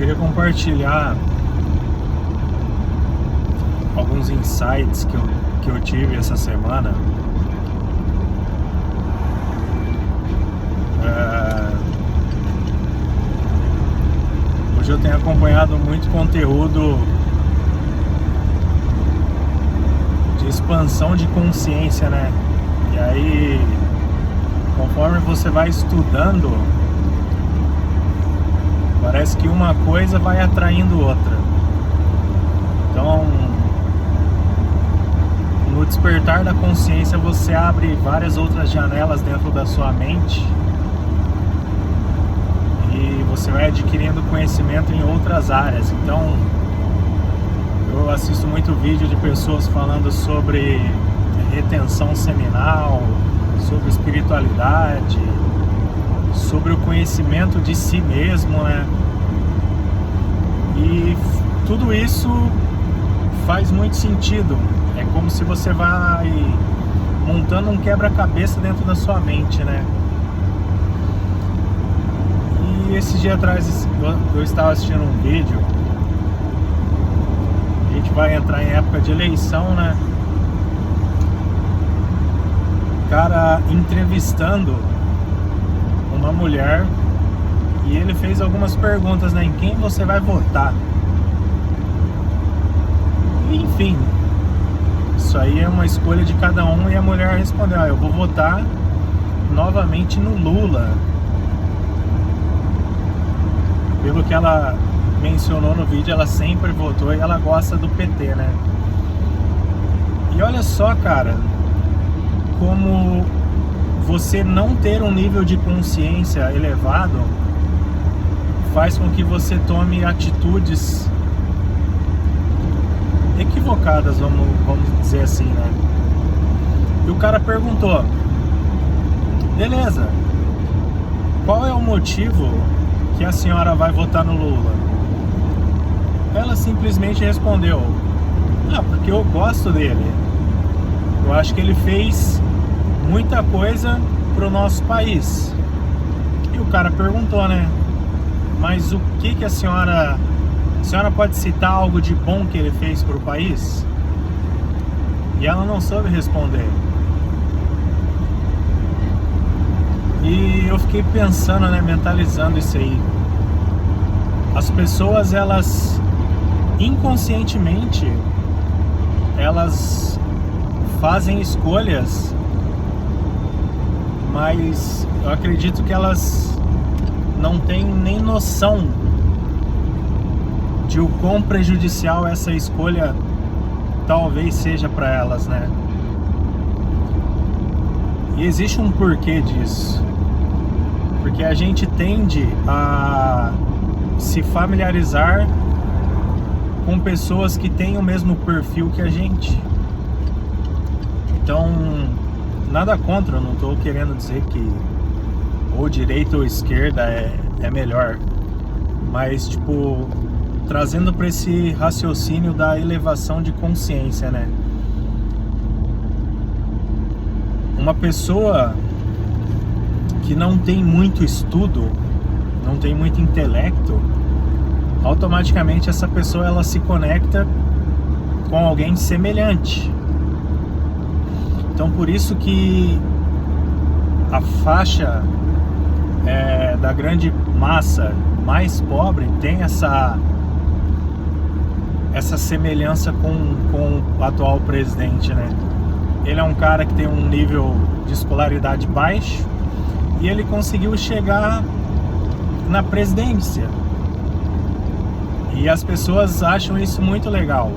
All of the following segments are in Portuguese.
queria compartilhar alguns insights que eu tive essa semana. Hoje eu tenho acompanhado muito conteúdo de expansão de consciência, né? E aí, conforme você vai estudando, parece que uma coisa vai atraindo outra. Então, no despertar da consciência, você abre várias outras janelas dentro da sua mente e você vai adquirindo conhecimento em outras áreas. Então, eu assisto muito vídeo de pessoas falando sobre retenção seminal, sobre espiritualidade, sobre o conhecimento de si mesmo, né? E tudo isso faz muito sentido. É como se você vai montando um quebra-cabeça dentro da sua mente, né? E esses dias atrás eu estava assistindo um vídeo. A gente vai entrar em época de eleição, né? O cara entrevistando uma mulher e ele fez algumas perguntas, né? Em quem você vai votar? Enfim, isso aí é uma escolha de cada um. E a mulher respondeu: eu vou votar novamente no Lula. Pelo que ela mencionou no vídeo, ela sempre votou e ela gosta do PT, né? E olha só, cara, como você não ter um nível de consciência elevado faz com que você tome atitudes equivocadas, vamos dizer assim, né? E o cara perguntou: beleza, qual é o motivo que a senhora vai votar no Lula? Ela simplesmente respondeu: porque eu gosto dele. Eu acho que ele fez muita coisa pro nosso país. E o cara perguntou, né? Mas o que a senhora pode citar algo de bom que ele fez pro país? E ela não soube responder. E eu fiquei pensando, né, mentalizando isso aí. As pessoas, elas inconscientemente, elas fazem escolhas, mas eu acredito que elas não têm nem noção de o quão prejudicial essa escolha talvez seja para elas, né? E existe um porquê disso. Porque a gente tende a se familiarizar com pessoas que têm o mesmo perfil que a gente. Então, nada contra, eu não estou querendo dizer que ou direita ou esquerda é melhor. Mas, tipo, trazendo para esse raciocínio da elevação de consciência, né? Uma pessoa que não tem muito estudo, não tem muito intelecto, automaticamente essa pessoa ela se conecta com alguém semelhante. Então por isso que a faixa da grande massa mais pobre tem essa semelhança com o atual presidente, né? Ele é um cara que tem um nível de escolaridade baixo e ele conseguiu chegar na presidência. E as pessoas acham isso muito legal.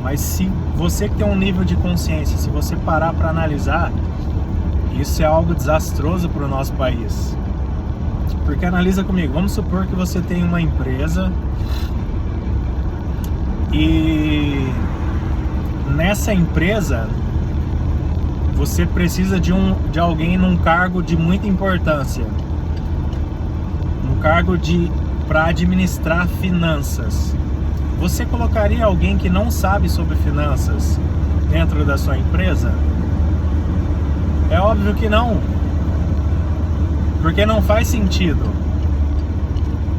Mas se você que tem um nível de consciência, se você parar para analisar, isso é algo desastroso para o nosso país. Porque analisa comigo, vamos supor que você tem uma empresa e nessa empresa você precisa de alguém num cargo de muita importância, um cargo para administrar finanças. Você colocaria alguém que não sabe sobre finanças dentro da sua empresa? É óbvio que não, porque não faz sentido.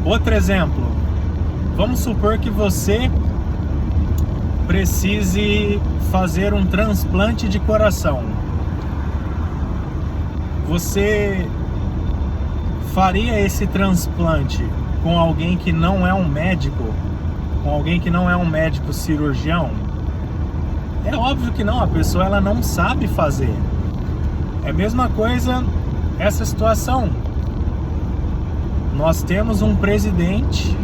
Outro exemplo, vamos supor que você precise fazer um transplante de coração. Você faria esse transplante com alguém que não é um médico? Com alguém que não é um médico cirurgião? É óbvio que não, a pessoa ela não sabe fazer. É a mesma coisa essa situação. Nós temos um presidente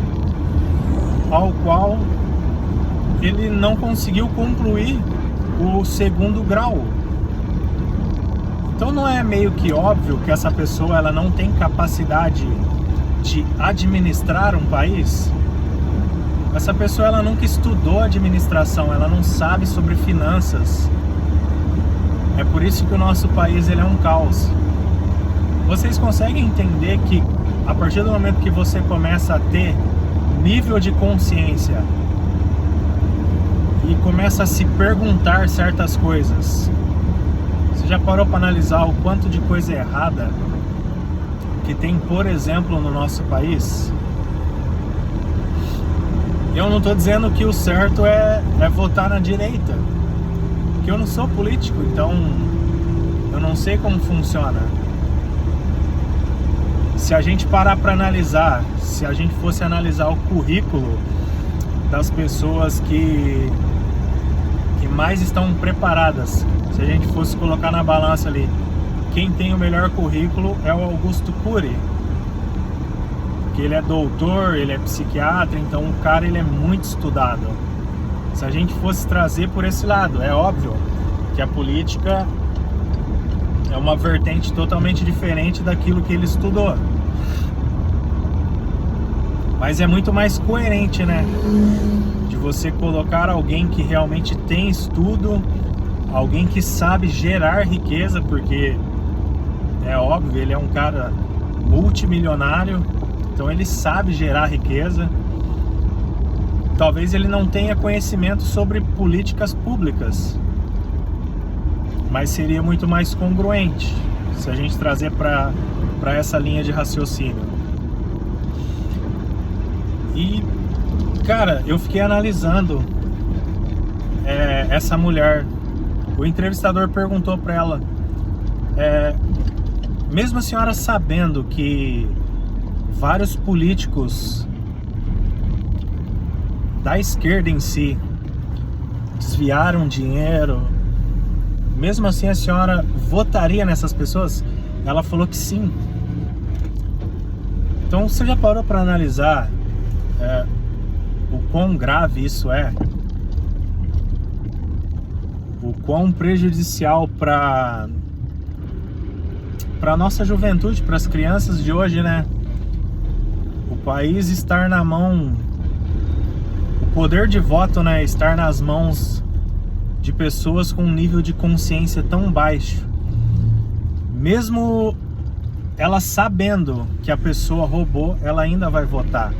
ao qual ele não conseguiu concluir o segundo grau. Então não é meio que óbvio que essa pessoa ela não tem capacidade de administrar um país? Essa pessoa ela nunca estudou administração, ela não sabe sobre finanças. É por isso que o nosso país ele é um caos. Vocês conseguem entender que a partir do momento que você começa a ter nível de consciência e começa a se perguntar certas coisas, você já parou para analisar o quanto de coisa errada que tem, por exemplo, no nosso país? Eu não estou dizendo que o certo é votar na direita, porque eu não sou político, então eu não sei como funciona. Se a gente parar para analisar, se a gente fosse analisar o currículo das pessoas que mais estão preparadas, se a gente fosse colocar na balança ali, quem tem o melhor currículo é o Augusto Cury, porque ele é doutor, ele é psiquiatra, então o cara ele é muito estudado. Se a gente fosse trazer por esse lado, é óbvio que a política é uma vertente totalmente diferente daquilo que ele estudou, mas é muito mais coerente, né? De você colocar alguém que realmente tem estudo, alguém que sabe gerar riqueza, porque é óbvio, ele é um cara multimilionário, então ele sabe gerar riqueza. Talvez ele não tenha conhecimento sobre políticas públicas, mas seria muito mais congruente se a gente trazer para essa linha de raciocínio. E, cara, eu fiquei analisando essa mulher. O entrevistador perguntou para ela, mesmo a senhora sabendo que vários políticos da esquerda em si desviaram dinheiro, mesmo assim a senhora votaria nessas pessoas? Ela falou que sim. Então você já parou para analisar o quão grave isso é? O quão prejudicial para a nossa juventude, para as crianças de hoje, né? O país estar na mão, o poder de voto, né? Estar nas mãos de pessoas com um nível de consciência tão baixo. Mesmo ela sabendo que a pessoa roubou, ela ainda vai votar.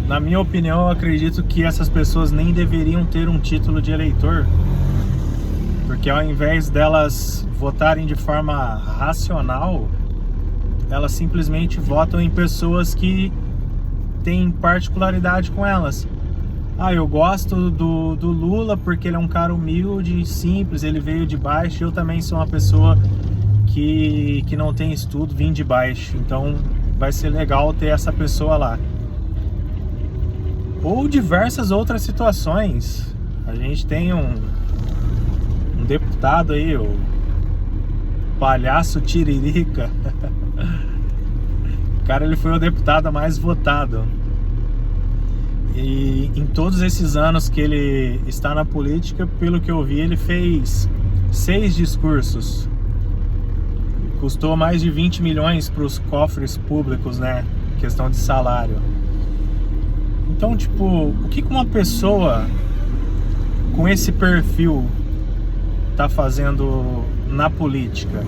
Na minha opinião, eu acredito que essas pessoas nem deveriam ter um título de eleitor, porque ao invés delas votarem de forma racional, elas simplesmente votam em pessoas que têm particularidade com elas. Eu gosto do Lula porque ele é um cara humilde, simples, ele veio de baixo. Eu também sou uma pessoa que não tem estudo, vim de baixo, então vai ser legal ter essa pessoa lá. Ou diversas outras situações. A gente tem um deputado aí, o Palhaço Tiririca. O cara, ele foi o deputado mais votado. E em todos esses anos que ele está na política, pelo que eu vi, ele fez 6 discursos. Custou mais de 20 milhões para os cofres públicos, né? Questão de salário. Então, tipo, o que uma pessoa com esse perfil tá fazendo na política?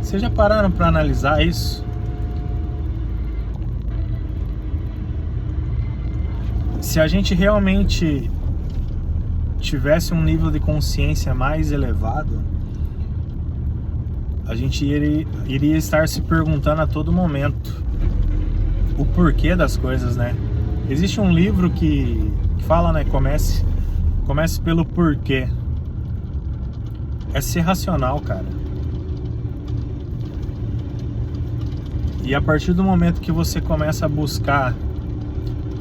Vocês já pararam para analisar isso? Se a gente realmente tivesse um nível de consciência mais elevado, a gente iria estar se perguntando a todo momento: o porquê das coisas, né? Existe um livro que fala, né? Comece pelo porquê. É ser racional, cara. E a partir do momento que você começa a buscar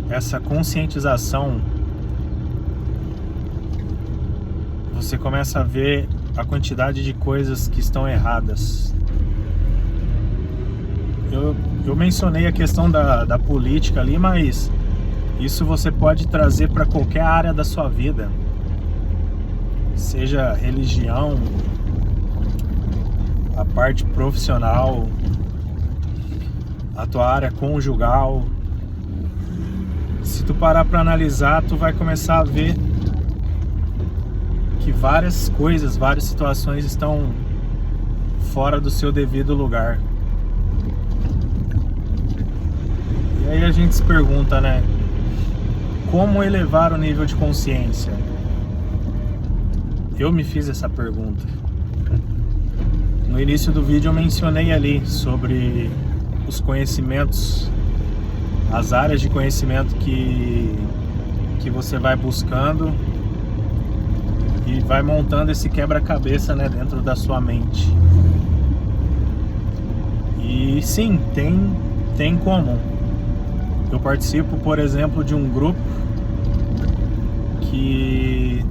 essa conscientização, você começa a ver a quantidade de coisas que estão erradas. Eu mencionei a questão da política ali, mas isso você pode trazer para qualquer área da sua vida, seja religião, a parte profissional, a tua área conjugal. Se tu parar para analisar, tu vai começar a ver que várias coisas, várias situações estão fora do seu devido lugar. E aí a gente se pergunta, né? Como elevar o nível de consciência? Eu me fiz essa pergunta. No início do vídeo eu mencionei ali sobre os conhecimentos, as áreas de conhecimento que você vai buscando e vai montando esse quebra-cabeça, né, dentro da sua mente. E sim, tem como. Eu participo, por exemplo, de um grupo que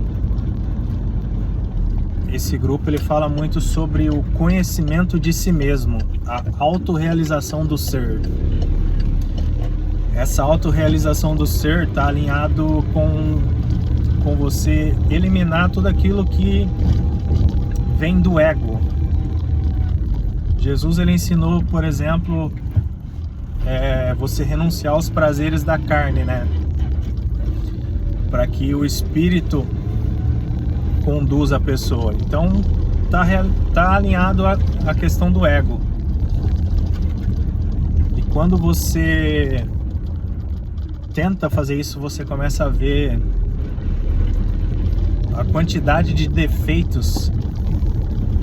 esse grupo ele fala muito sobre o conhecimento de si mesmo, a autorrealização do ser. Essa autorrealização do ser está alinhado com você eliminar tudo aquilo que vem do ego. Jesus ele ensinou, por exemplo, você renunciar aos prazeres da carne, né? Para que o espírito conduza a pessoa. Então tá alinhado a questão do ego. E quando você tenta fazer isso, você começa a ver a quantidade de defeitos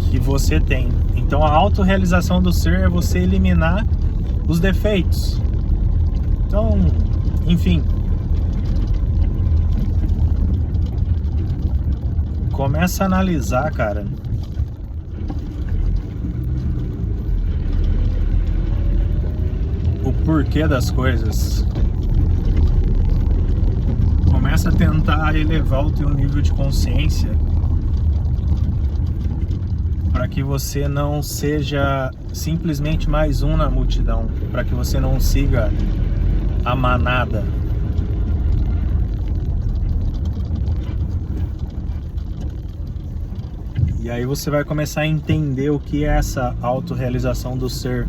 que você tem. Então a autorrealização do ser é você eliminar os defeitos. Então, enfim, começa a analisar, cara. O porquê das coisas. Começa a tentar elevar o teu nível de consciência para que você não seja simplesmente mais um na multidão, para que você não siga a manada. E aí você vai começar a entender o que é essa autorrealização do ser.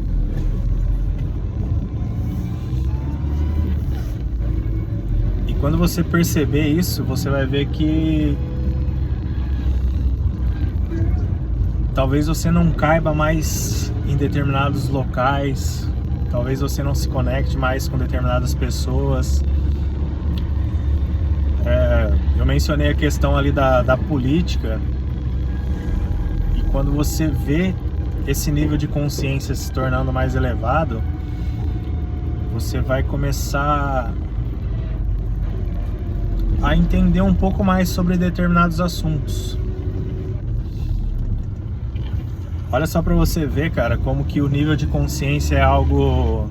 E quando você perceber isso, você vai ver que talvez você não caiba mais em determinados locais, talvez você não se conecte mais com determinadas pessoas. Eu mencionei a questão ali da política. Quando você vê esse nível de consciência se tornando mais elevado, você vai começar a entender um pouco mais sobre determinados assuntos. Olha só pra você ver, cara, como que o nível de consciência é algo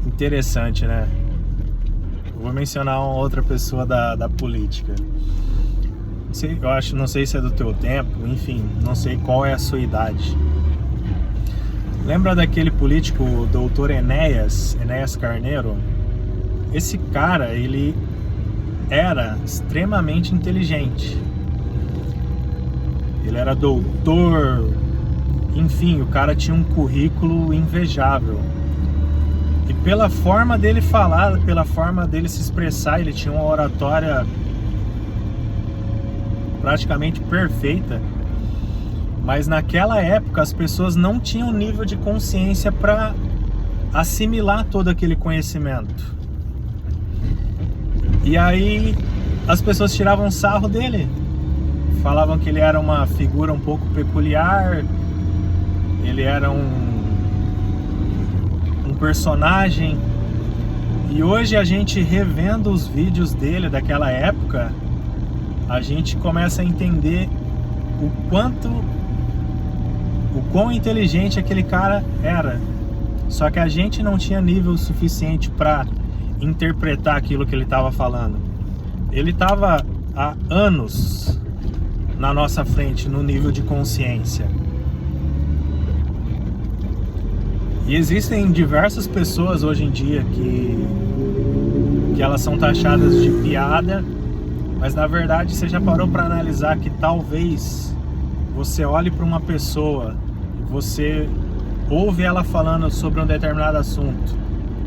interessante, né? Eu vou mencionar uma outra pessoa da política. Não sei se é do teu tempo, enfim, não sei qual é a sua idade. Lembra daquele político, o doutor Enéas Carneiro? Esse cara, ele era extremamente inteligente. Ele era doutor, enfim, o cara tinha um currículo invejável. E pela forma dele falar, pela forma dele se expressar, ele tinha uma oratória praticamente perfeita. Mas naquela época as pessoas não tinham nível de consciência para assimilar todo aquele conhecimento. E aí as pessoas tiravam sarro dele, falavam que ele era uma figura um pouco peculiar, ele era um personagem. E hoje a gente revendo os vídeos dele daquela época, a gente começa a entender o quão inteligente aquele cara era. Só que a gente não tinha nível suficiente para interpretar aquilo que ele estava falando. Ele estava há anos na nossa frente no nível de consciência. E existem diversas pessoas hoje em dia que elas são taxadas de piada, mas na verdade você já parou para analisar que talvez você olhe para uma pessoa, você ouve ela falando sobre um determinado assunto,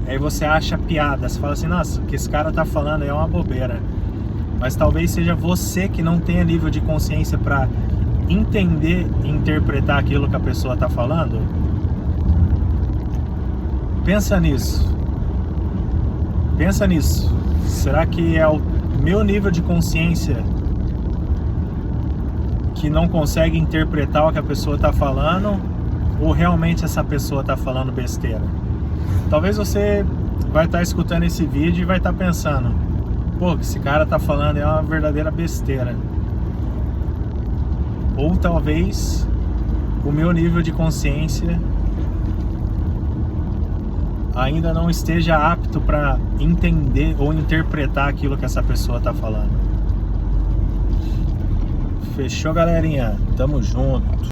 aí você acha piada, você fala assim, nossa, o que esse cara tá falando aí é uma bobeira. Mas talvez seja você que não tenha nível de consciência para entender e interpretar aquilo que a pessoa tá falando. Pensa nisso. Pensa nisso. Será que é o meu nível de consciência que não consegue interpretar o que a pessoa está falando, ou realmente essa pessoa está falando besteira? Talvez você vai estar escutando esse vídeo e vai estar pensando, pô, que esse cara está falando é uma verdadeira besteira. Ou talvez o meu nível de consciência ainda não esteja apto para entender ou interpretar aquilo que essa pessoa está falando. Fechou, galerinha? Tamo junto.